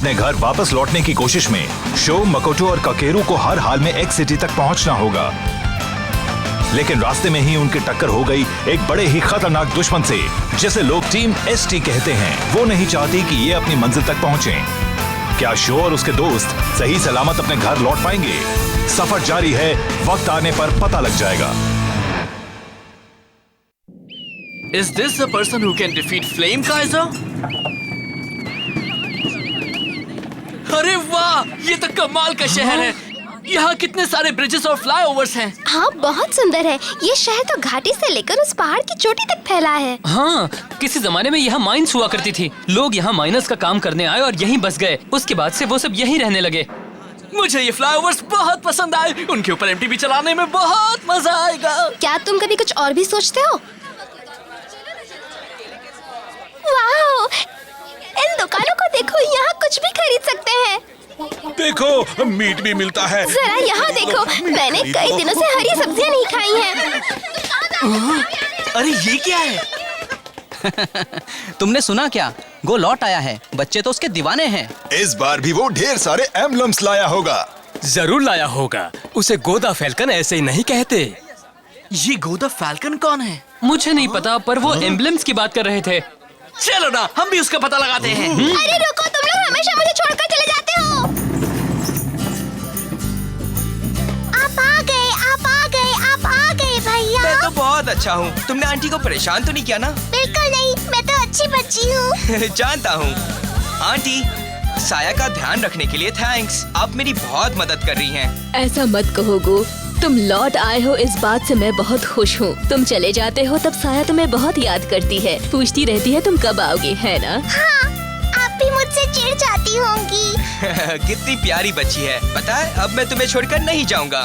अपने घर वापस लौटने की कोशिश में शो, मकोटो और काकेरू को हर हाल में एक्स सिटी तक पहुंचना होगा। लेकिन रास्ते में ही उनकी टक्कर हो गई एक बड़े ही खतरनाक दुश्मन से, जिसे लोग टीम ST कहते हैं। वो नहीं चाहती कि ये अपनी मंजिल तक पहुंचें। क्या शो और उसके दोस्त सही सलामत अपने घर लौट पाएंगे? सफर जारी है, वक्त आने पर पता लग जाएगा। Is this the person who can defeat Flame Kaiser? अरे वाह, ये तो कमाल का शहर है। यहाँ कितने सारे ब्रिजेस और फ्लाईओवर्स हैं। हाँ, बहुत सुंदर है। ये शहर तो घाटी से लेकर उस पहाड़ की चोटी तक फैला है। हाँ, किसी जमाने में यहाँ माइंस हुआ करती थी। लोग यहाँ माइनर्स का काम करने आए और यहीं बस गए। उसके बाद से वो सब यहीं रहने लगे। मुझे ये फ्लाईओवर्स बहुत पसंद आए। उनके ऊपर MTB चलाने में बहुत मजा आएगा। क्या तुम कभी कुछ और भी सोचते हो? वाओ, इन दुकानों को देखो, यहाँ कुछ भी खरीद सकते हैं। देखो, मीट भी मिलता है। जरा यहाँ देखो, मैंने कई दिनों से हरी सब्जियाँ नहीं खाई हैं। अरे ये क्या है? तुमने सुना क्या? गो लौट आया है। बच्चे तो उसके दीवाने हैं। इस बार भी वो ढेर सारे एम्बलम्स लाया होगा। जरूर लाया होगा। उसे गोदा फैल्कन ऐसे ही नहीं कहते। ये गोदा फैल्कन कौन है? मुझे नहीं पता, पर वो एम्बलम्स की बात कर रहे थे। चलो ना, हम भी उसका पता लगाते हैं। अरे रुको, तुम लोग हमेशा मुझे छोड़कर चले जाते हो। आप आ गए, आप आ गए, आप आ गए भैया। मैं तो बहुत अच्छा हूँ। तुमने आंटी को परेशान तो नहीं किया ना? बिल्कुल नहीं, मैं तो अच्छी बच्ची हूँ। जानता हूँ। आंटी, साया का ध्यान रखने के लिए थैंक्स। आप मेरी बहुत मदद कर रही हैं। ऐसा मत कहो गो, तुम लौट आए हो इस बात से मैं बहुत खुश हूँ। तुम चले जाते हो तब साया तुम्हें बहुत याद करती है, पूछती रहती है तुम कब आओगे, है ना? हाँ, आप भी मुझसे चिढ़ जाती होंगी। कितनी प्यारी बच्ची है। पता है, अब मैं तुम्हें छोड़कर नहीं जाऊंगा।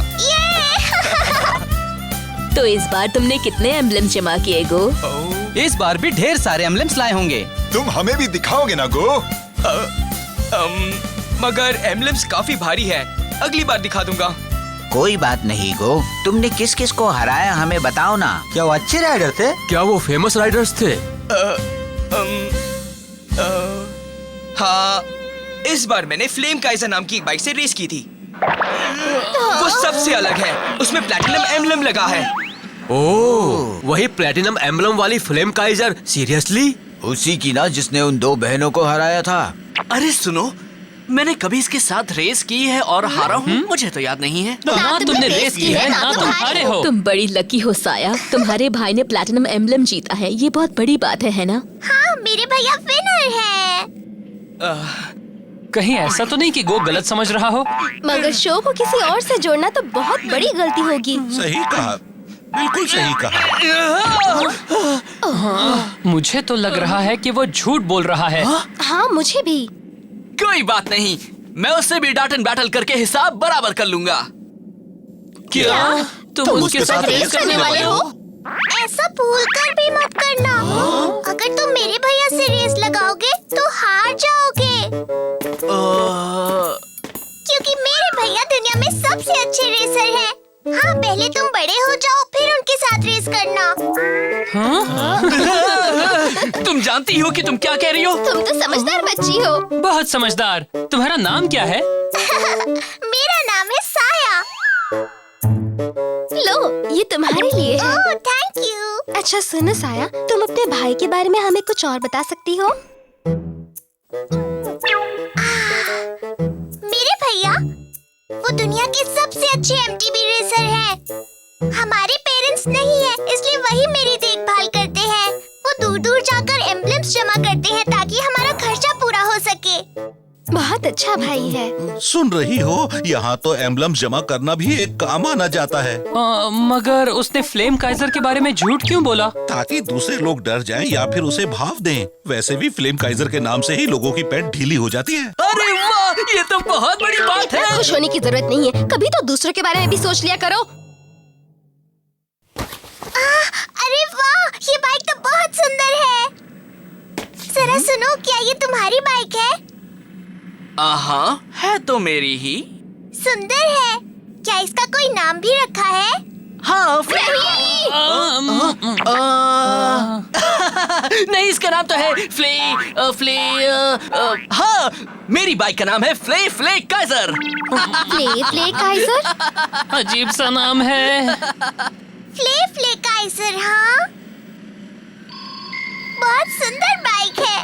तो इस बार तुमने कितने एम्बलम्स जमा किए गो? इस बार भी ढेर सारे एम्बलम्स लाए होंगे। तुम हमें भी दिखाओगे ना गो? मगर एम्बलम्स काफी भारी है। अगली बार दिखा दूंगा। कोई बात नहीं गो, तुमने किस किस को हराया हमें बताओ ना। क्या वो अच्छे राइडर थे? क्या वो फेमस राइडर्स थे? हाँ, इस बार मैंने फ्लेम काइजर नाम की एक बाइक से रेस की थी। वो सबसे अलग है। उसमें प्लैटिनम एम्बलम लगा है। ओह, वही प्लैटिनम एम्बलम वाली फ्लेम काइजर? सीरियसली? उसी की ना जिसने उन दो बहनों को हराया था। अरे सुनो, मैंने कभी इसके साथ रेस की है और हारा हूँ? मुझे तो याद नहीं है। ना तुमने रेस की है, ना तुम हारे हो। तुम बड़ी लकी हो साया, तुम्हारे भाई ने प्लैटिनम एम्बलम जीता है। ये बहुत बड़ी बात है ना? हाँ, मेरे भैया विनर है। कहीं ऐसा तो नहीं कि गो गलत समझ रहा हो? मगर शो को किसी और से जोड़ना तो बहुत बड़ी गलती होगी। सही कहा, बिल्कुल सही कहा। मुझे तो लग रहा है कि वो झूठ बोल रहा है। हाँ, मुझे भी। कोई बात नहीं, मैं उससे भी डांट एंड बैटल करके हिसाब बराबर कर लूंगा। क्या तुम उसके साथ रेस करने वाले हो? ऐसा भूल कर भी मत करना। अगर तुम मेरे भैया से रेस लगाओगे तो हार जाओगे। क्योंकि मेरे भैया दुनिया में सबसे अच्छे रेसर हैं। हाँ, पहले तुम बड़े हो जाओ, फिर उनके साथ रेस करना। तुम जानती हो कि तुम क्या कह रही हो? तुम तो समझदार बच्ची हो। बहुत समझदार। तुम्हारा नाम क्या है? मेरा नाम है साया। लो, ये तुम्हारे लिए है। ओह, थैंक यू। अच्छा सुनो साया, तुम अपने भाई के बारे में हमें कुछ और बता सकती हो? मेरे भैया वो दुनिया के सबसे अच्छे MTB रेसर हैं। हमारे पेरेंट्स नहीं है, इसलिए वही मेरी देखभाल करते हैं। वो दूर दूर जाकर एम्बलम्स जमा करते हैं ताकि हमारा खर्चा पूरा हो सके। बहुत अच्छा भाई है। सुन रही हो, यहाँ तो एम्बलम्स जमा करना भी एक काम आना जाता है। मगर उसने फ्लेम काइजर के बारे में झूठ क्यों बोला? ताकि दूसरे लोग डर जाएं या फिर उसे भाव दें। वैसे भी फ्लेम काइजर के नाम से ही लोगों की पैंट ढीली हो जाती है। अरे वाह, ये तो बहुत बड़ी बात है। खुश होने की जरूरत नहीं है, कभी तो दूसरों के बारे में भी सोच लिया करो। अरे वाह, ये बाइक तो बहुत सुंदर है। जरा सुनो, क्या ये तुम्हारी बाइक है? हाँ, है तो मेरी ही। सुंदर है। क्या इसका कोई नाम भी रखा है? हाँ, नहीं, इसका नाम तो है हाँ, मेरी बाइक का नाम है फ्ले काइजर। फ्ले काइजर? अजीब सा नाम है। फ्ले काइजर, हाँ। बहुत सुंदर बाइक है।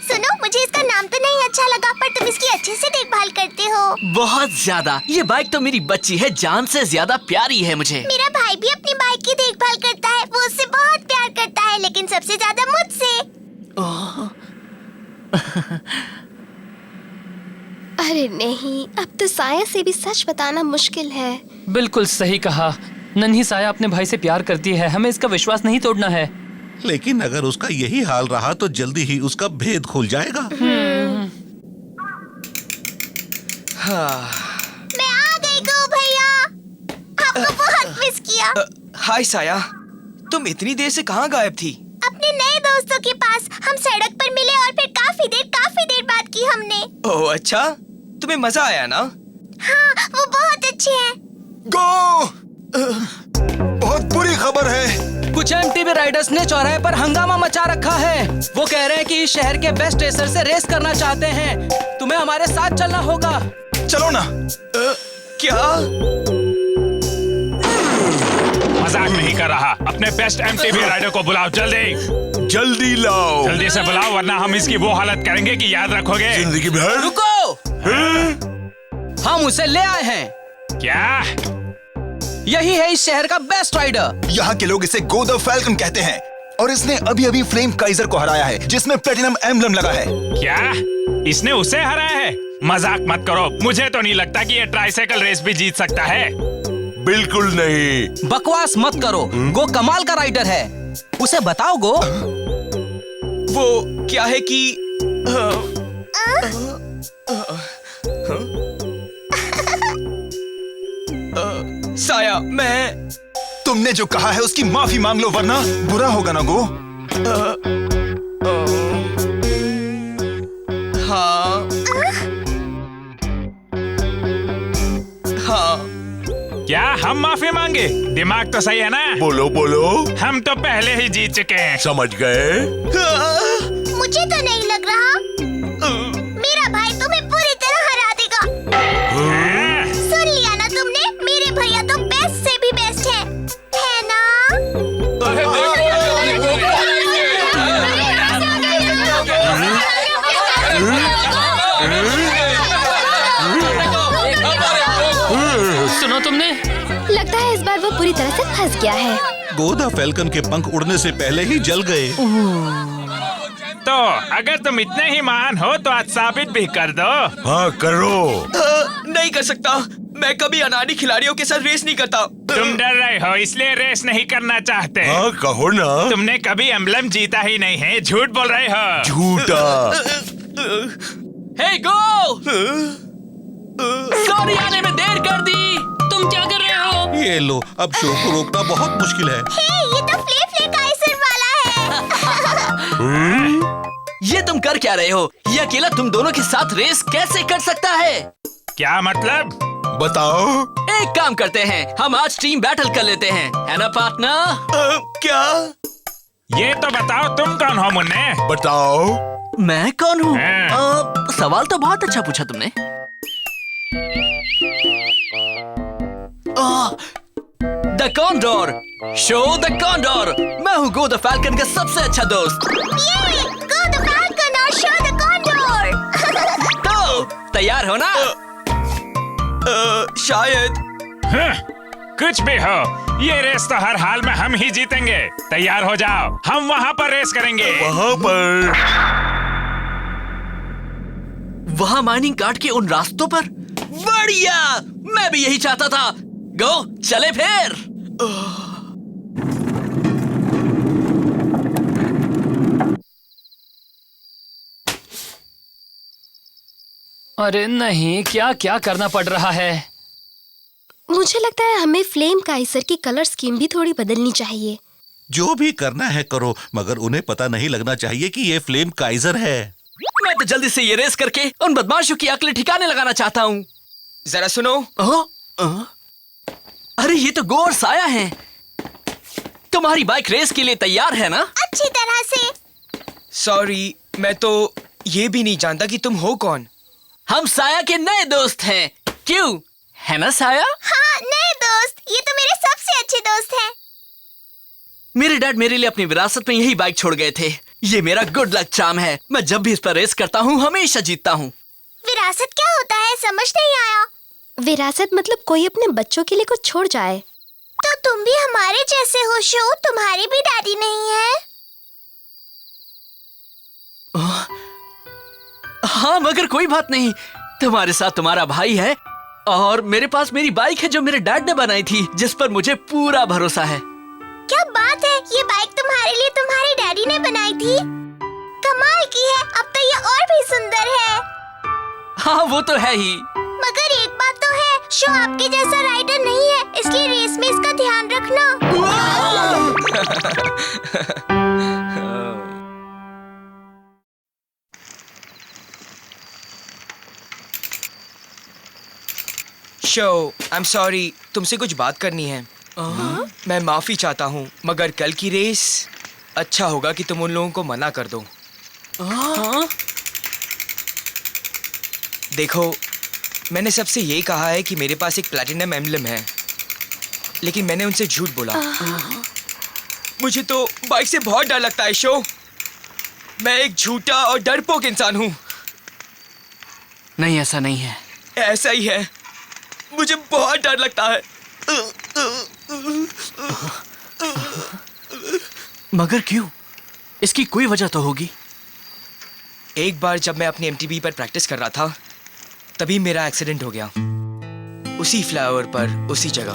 सुनो, मुझे इसका नाम तो नहीं अच्छा लगा, पर तुम इसकी अच्छे से देखभाल करते हो। बहुत ज्यादा। ये बाइक तो मेरी बच्ची है, जान से ज्यादा प्यारी है मुझे। मेरा भाई भी अपनी बाइक की देखभाल करता है। वो उससे बहुत प्यार करता है, लेकिन सबसे ज्यादा मुझसे। अरे नहीं, अब तो साया से भी सच बताना मुश्किल है। बिल्कुल सही कहा। नन्ही साया अपने भाई से प्यार करती है, हमें इसका विश्वास नहीं तोड़ना है। लेकिन अगर उसका यही हाल रहा तो जल्दी ही उसका भेद खुल जाएगा। मैं आ गई गो भैया, आपको बहुत मिस किया। हाय साया, तुम इतनी देर से कहाँ गायब थी? अपने नए दोस्तों के पास। हम सड़क पर मिले और फिर काफी देर बात की हमने। ओह अच्छा, तुम्हें मजा आया ना? हाँ, वो बहुत अच्छे हैं। बहुत बुरी खबर है। कुछ एमटीबी राइडर्स ने चौराहे पर हंगामा मचा रखा है। वो कह रहे हैं कि इस शहर के बेस्ट रेसर से रेस करना चाहते हैं। तुम्हें हमारे साथ चलना होगा। चलो ना। क्या? मजाक नहीं कर रहा। अपने बेस्ट एमटीबी राइडर को बुलाओ, जल्दी लाओ। जल्दी से बुलाओ, वरना हम इसकी वो हालत करेंगे कि याद रखोगे। जिंदगी भर। रुको, हम उसे ले आए हैं। क्या? यही है इस शहर का बेस्ट राइडर। यहाँ के लोग इसे गो द फैल्कन कहते हैं और इसने अभी फ्लेम काइजर को हराया है, जिसमें प्लेटिनम एम्बलम लगा है। क्या? इसने उसे हराया है? मजाक मत करो। मुझे तो नहीं लगता कि ये ट्राइसाइकिल रेस भी जीत सकता है। बिल्कुल नहीं। बकवास मत करो। गो कमाल का राइडर है, उसे बताओ गो। वो क्या है कि साया, मैं तुमने जो कहा है उसकी माफी मांग लो, वरना बुरा होगा ना गो। हाँ हाँ। क्या हम माफी मांगे? दिमाग तो सही है ना? बोलो बोलो। हम तो पहले ही जीत चुके हैं। समझ गए? मुझे तो नहीं लग रहा। मेरा भाई तुम्हें पूरी तरह हरा देगा। सुन लिया ना तुमने? मेरे भैया तो बेस्ट से भी बेस्ट है ना? सुनो तुमने? लगता है इस बार वो पूरी तरह से फंस गया है। गोदा फैल्कन के पंख उड़ने से पहले ही जल गए। तो अगर तुम इतने ही महान हो तो आज साबित भी कर दो। हाँ करो। नहीं कर सकता। मैं कभी अनाड़ी खिलाड़ियों के साथ रेस नहीं करता। तुम डर रहे हो इसलिए रेस नहीं करना चाहते। हाँ कहो ना। तुमने कभी एम्बलम जीता ही नहीं है, झूठ बोल रहे हो। झूठा। हे गो! सॉरी, आने में देर कर दी। तुम क्या कर रहे हो? ये लो, अब शो को रोकना बहुत मुश्किल है। हे, ये तो फ्ले काइजर वाला है। ये तुम कर क्या रहे हो? ये अकेला तुम दोनों के साथ रेस कैसे कर सकता है? क्या मतलब? बताओ। एक काम करते हैं, हम आज टीम बैटल कर लेते हैं, है ना पार्टनर? क्या? ये तो बताओ तुम कौन हो मुन्ने? बताओ। मैं कौन हूँ? हाँ। सवाल तो बहुत अच्छा पूछा तुमने। The condor, show the condor. मैं हूँ गो द फैल्कन का सबसे अच्छा दोस्त। ये गो द फैल्कन और शो द कॉन्डोर। तो तैयार हो ना? शायद। कुछ भी हो, ये रेस तो हर हाल में हम ही जीतेंगे। तैयार हो जाओ, हम वहाँ पर रेस करेंगे। वहाँ पर? वहाँ माइनिंग कार्ड के उन रास्तों पर? बढ़िया, मैं भी यही चाहता था। गो, चले फिर। अरे नहीं, क्या क्या करना पड़ रहा है। मुझे लगता है हमें फ्लेम काइजर की कलर स्कीम भी थोड़ी बदलनी चाहिए। जो भी करना है करो, मगर उन्हें पता नहीं लगना चाहिए कि ये फ्लेम काइजर है। मैं तो जल्दी से ये रेस करके उन बदमाशों की अकल ठिकाने लगाना चाहता हूँ। जरा सुनो। अरे ये तो गो और साया हैं। तुम्हारी बाइक रेस के लिए तैयार है ना? अच्छी तरह से। सॉरी, मैं तो ये भी नहीं जानता कि तुम हो कौन। हम साया के नए दोस्त हैं। क्यों, है ना साया? हाँ, नए दोस्त। ये तो मेरे सबसे अच्छे दोस्त हैं। मेरे डैड मेरे लिए अपनी विरासत में यही बाइक छोड़ गए थे। ये मेरा गुड लक चार्म है। मैं जब भी इस पर रेस करता हूँ हमेशा जीतता हूँ। विरासत क्या होता है, समझ नहीं आया। विरासत मतलब कोई अपने बच्चों के लिए कुछ छोड़ जाए। तो तुम भी हमारे जैसे हो शो, तुम्हारी भी डैडी नहीं है? हाँ, मगर कोई बात नहीं, तुम्हारे साथ तुम्हारा भाई है और मेरे पास मेरी बाइक है जो मेरे डैड ने बनाई थी, जिस पर मुझे पूरा भरोसा है। क्या बात है, ये बाइक तुम्हारे लिए तुम्हारे डैडी ने बनाई थी? कमाल की है, अब तो ये और भी सुंदर है। हाँ, वो तो है ही। मगर एक बात तो है, शो आपके जैसा राइडर नहीं है, इसलिए रेस में इसका ध्यान रखना। शो, आई एम सॉरी, तुमसे कुछ बात करनी है। मैं माफी चाहता हूँ, मगर कल की रेस अच्छा होगा कि तुम उन लोगों को मना कर दो। देखो, मैंने सबसे ये कहा है कि मेरे पास एक प्लैटिनम एम्बलम है, लेकिन मैंने उनसे झूठ बोला। मुझे तो बाइक से बहुत डर लगता है शो। मैं एक झूठा और डरपोक इंसान हूँ। नहीं, ऐसा नहीं है। ऐसा ही है, मुझे बहुत डर लगता है। मगर क्यों? इसकी कोई वजह तो होगी। एक बार जब मैं अपनी MTB पर प्रैक्टिस कर रहा था, तभी मेरा एक्सीडेंट हो गया, उसी फ्लाईओवर पर, उसी जगह।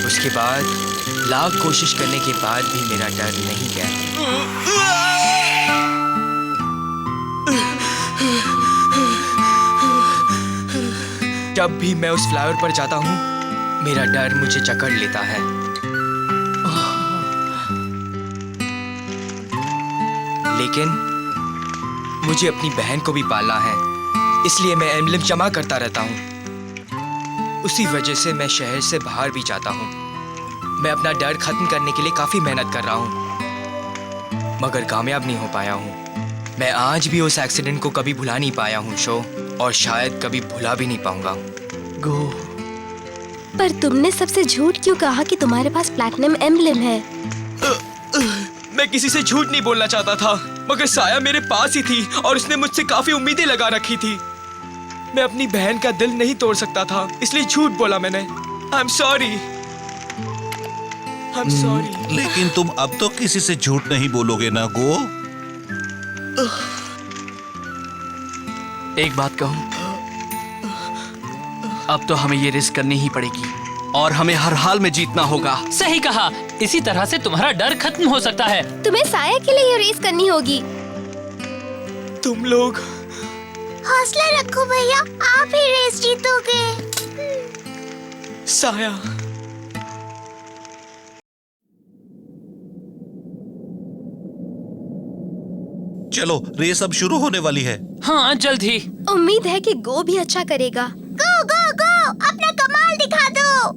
उसके बाद लाख कोशिश करने के बाद भी मेरा डर नहीं गया। जब भी मैं उस फ्लाईओवर पर जाता हूँ, मेरा डर मुझे जकड़ लेता है। लेकिन मुझे अपनी बहन को भी पालना है, इसलिए मैं एम्बलम जमा करता रहता हूँ। उसी वजह से मैं शहर से बाहर भी जाता हूँ। मैं अपना डर खत्म करने के लिए काफी मेहनत कर रहा हूँ, मगर कामयाब नहीं हो पाया हूँ। मैं आज भी उस एक्सीडेंट को कभी भुला नहीं पाया हूँ शो, और शायद कभी भुला भी नहीं पाऊंगा। गो, पर तुमने सबसे झूठ क्यों कहा कि तुम्हारे पास प्लैटिनम एम्बलम है? मैं किसी से झूठ नहीं बोलना चाहता था, मगर साया मेरे पास ही थी और उसने मुझसे काफी उम्मीदें लगा रखी थी। मैं अपनी बहन का दिल नहीं तोड़ सकता था, इसलिए झूठ बोला मैंने। I am sorry. I am sorry. लेकिन तुम अब तो किसी से झूठ नहीं बोलोगे ना गो? एक बात कहूं, अब तो हमें ये रिस्क करनी ही पड़ेगी और हमें हर हाल में जीतना होगा। सही कहा, इसी तरह से तुम्हारा डर खत्म हो सकता है। तुम्हें साया के लिए ये रेस करनी होगी। तुम लोग हौसला रखो भैया, आप ही रेस जीतोगे। साया, चलो, रेस अब शुरू होने वाली है। हाँ, जल्द ही। उम्मीद है कि गो भी अच्छा करेगा। गो गो गो, अपना कमाल दिखा दो।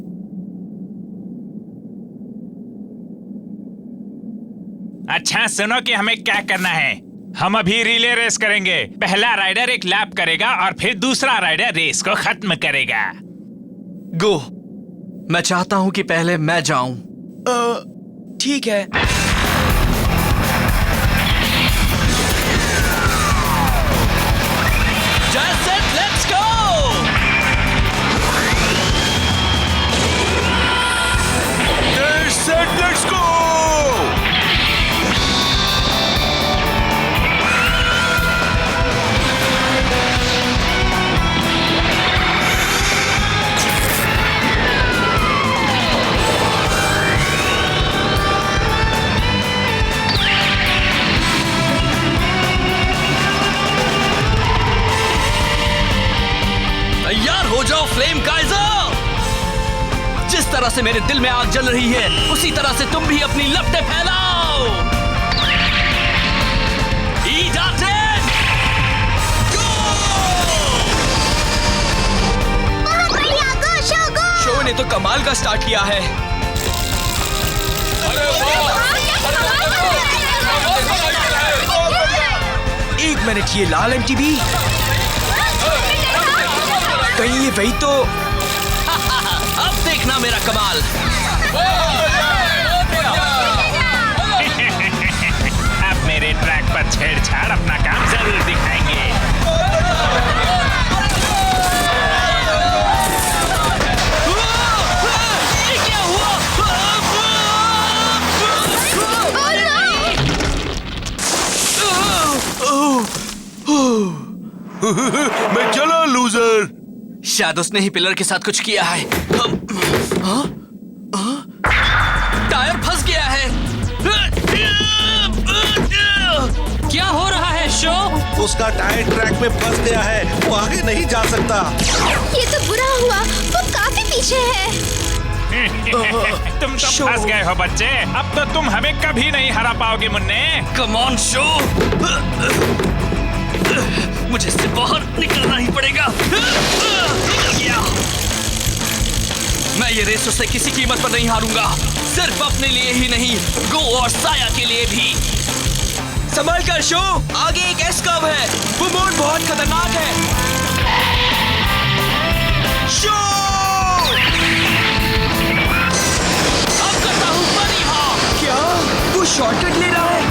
अच्छा सुनो कि हमें क्या करना है। हम अभी रिले रेस करेंगे। पहला राइडर एक लैप करेगा और फिर दूसरा राइडर रेस को खत्म करेगा। गो, मैं चाहता हूं कि पहले मैं जाऊं। ठीक है। Just set, let's go! Just set, let's go! तरह से मेरे दिल में आग जल रही है, उसी तरह से तुम भी अपनी लपटें फैलाओ। ईडाटेन, गो! बहुत बढ़िया, गो शो गो! शो ने तो कमाल का स्टार्ट किया है। एक मिनट, ये लाल एमटीबी कहीं ये वही तो? अब देखना मेरा कमाल। अब मेरे ट्रैक पर छेड़छाड़ अपना काम जरूर दिखाएंगे। ये क्या हुआ? मैं चला लूजर। शायद उसने ही पिलर के साथ कुछ किया है। टायर फंस गया है। क्या हो रहा है शो? उसका टायर ट्रैक में फंस गया है, वो आगे नहीं जा सकता। ये तो बुरा हुआ, वो काफी पीछे है। तुम तो फंस गए हो बच्चे। अब तो तुम हमें कभी नहीं हरा पाओगे मुन्ने। कम ऑन शो, मुझे इससे बाहर निकलना ही पड़ेगा। निकल गया। मैं ये रेस उससे किसी कीमत पर नहीं हारूंगा, सिर्फ अपने लिए ही नहीं, गो और साया के लिए भी। संभल कर शो, आगे एक एस कर्व है, वो मोड़ बहुत खतरनाक है। शो! अब करता हूँ बड़ी हाँ। क्या वो शॉर्टकट ले रहा है?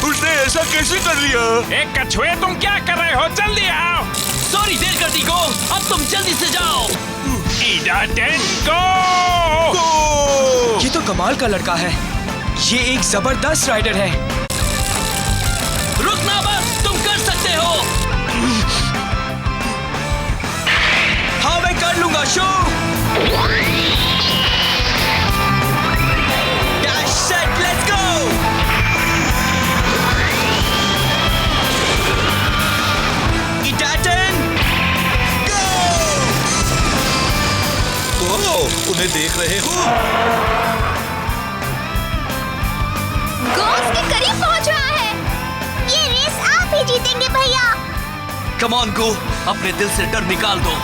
उसने ऐसा कैसे कर लिया? एक कछुए, तुम क्या कर रहे हो? जल्दी आओ। सॉरी देर कर दी गो, अब तुम जल्दी से जाओ। ईडाटेन, गो! ये तो कमाल का लड़का है, ये एक जबरदस्त राइडर है। रुकना बस, तुम कर सकते हो। हाँ मैं कर लूंगा show. Dash set, let's go. ईडाटेन, ओ, उन्हें देख रहे हो? गो उसके करीब पहुंच रहा है। ये रेस आप ही जीतेंगे भैया। कम ऑन गो, अपने दिल से डर निकाल दो।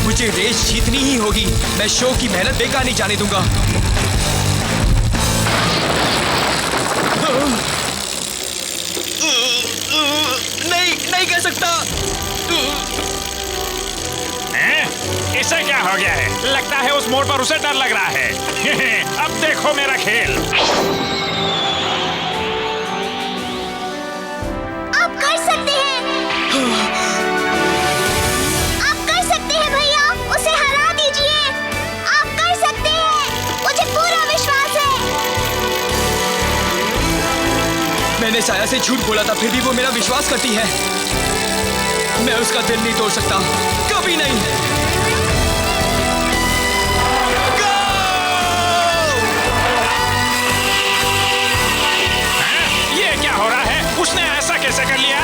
मुझे रेस जीतनी ही होगी, मैं शो की मेहनत बेकार नहीं जाने दूंगा। नहीं कर सकता। इसे क्या हो गया है? लगता है उस मोड़ पर उसे डर लग रहा है। अब देखो मेरा खेल। आप कर सकते हैं। आप कर सकते हैं भैया, उसे हरा दीजिए। आप कर सकते हैं, मुझे पूरा विश्वास है। मैंने साया से झूठ बोला था, फिर भी वो मेरा विश्वास करती है। मैं उसका दिल नहीं तोड़ सकता, कभी नहीं। ये क्या हो रहा है? उसने ऐसा कैसे कर लिया?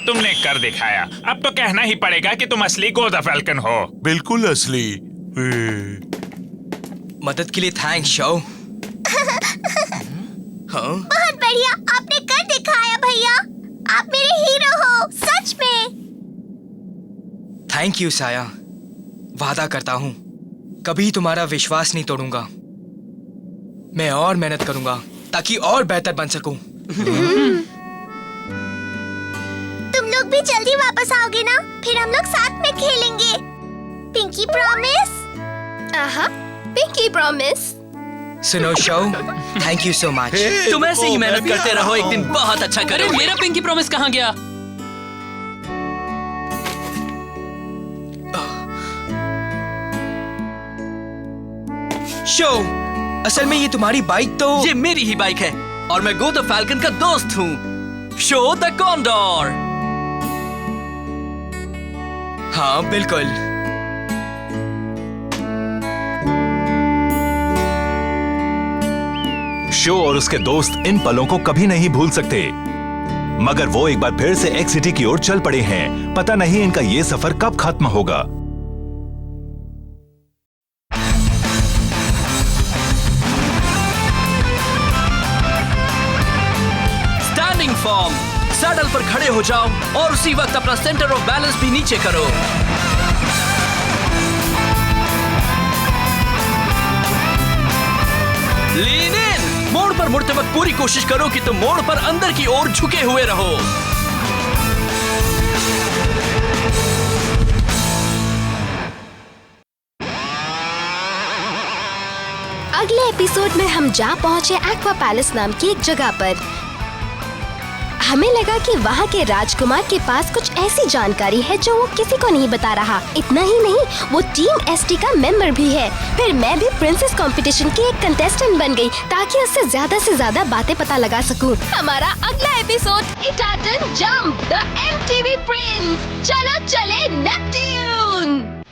तुमने कर दिखाया। अब तो कहना ही पड़ेगा कि तुम असली गो द फैल्कन हो। बिल्कुल असली। मदद के लिए थैंक्स शो। हाँ? बहुत बढ़िया, आपने कर दिखाया भैया। आप मेरे हीरो हो, सच में। थैंक यू साया, वादा करता हूँ कभी तुम्हारा विश्वास नहीं तोड़ूंगा। मैं और मेहनत करूंगा ताकि और बेहतर बन सकूं। तुम लोग भी जल्दी वापस आओगे ना, फिर हम लोग साथ में खेलेंगे। Pinky promise? Pinky promise. सुनो show, thank you so much. तुम ऐसे ही मेहनत करते रहो, एक दिन बहुत अच्छा अरे करोगे। मेरा पिंकी प्रॉमिस कहाँ गया? शो, असल में ये तुम्हारी बाइक तो... ये मेरी ही बाइक है और मैं गो द फैल्कन का दोस्त हूँ, शो द कॉन्डोर। हाँ हाँ बिल्कुल। शो और उसके दोस्त इन पलों को कभी नहीं भूल सकते, मगर वो एक बार फिर से एक्स सिटी की ओर चल पड़े हैं। पता नहीं इनका ये सफर कब खत्म होगा। स्टैंडिंग फॉर्म, सैडल पर खड़े हो जाओ और उसी वक्त अपना सेंटर ऑफ बैलेंस भी नीचे करो। लीन इन, मोड़ पर मुड़ते वक्त पूरी कोशिश करो कि तुम मोड़ पर अंदर की ओर झुके हुए रहो। अगले एपिसोड में हम जा पहुंचे एक्वा पैलेस नाम की एक जगह पर। हमें लगा कि वहाँ के राजकुमार के पास कुछ ऐसी जानकारी है जो वो किसी को नहीं बता रहा। इतना ही नहीं, वो टीम एसटी का मेंबर भी है। फिर मैं भी प्रिंसेस कंपटीशन की एक कंटेस्टेंट बन गई ताकि उससे ज्यादा बातें पता लगा सकूं। हमारा अगला episode titan jump the MTV Prince. चलो चले नेपट्यून।